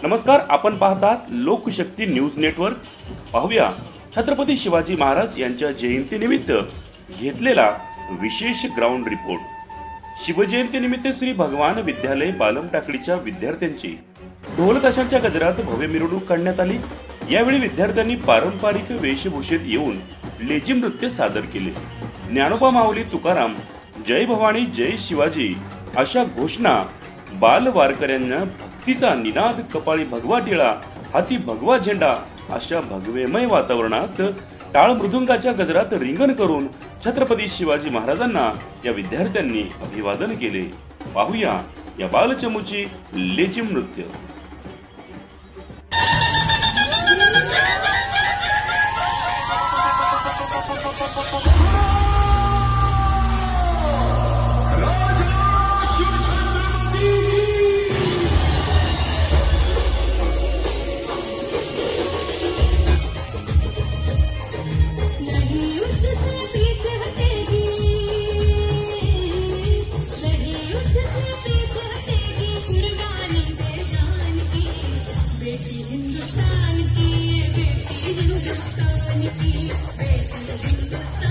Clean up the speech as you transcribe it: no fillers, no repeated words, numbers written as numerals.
नमस्कार, आपण पाहतात लोकशक्ती न्यूज नेटवर्क। पाहूया छत्रपती शिवाजी महाराज यांच्या जयंतीनिमित्त घेतलेला विशेष ग्राउंड रिपोर्ट। शिवजयंतीनिमित्त श्री भगवान विद्यालय बालम टाकडीच्या विद्यार्थ्यांची ढोल ताशांच्या गजरात भव्य मिरवणूक काढण्यात आली। यावेळी विद्यार्थ्यांनी पारंपरिक वेशभूषेत येऊन लेझिम नृत्य सादर केले। ज्ञानोबा माऊली तुकाराम, जय भवानी जय शिवाजी अशा घोषणा बाल वारकऱ्यांना भक्तीचा निनाद, कपाळी भगवा टिळा, हाती भगवा झेंडा अशा भगवेमय वातावरणात टाळ मृदुंगाच्या गजरात रिंगण करून छत्रपती शिवाजी महाराजांना या विद्यार्थ्यांनी अभिवादन केले। पाहूया या बालचमूची लेझिम नृत्य। हिंदुस्तान की बेटी हिंदुस्तान की बेटी हिंदुस्तान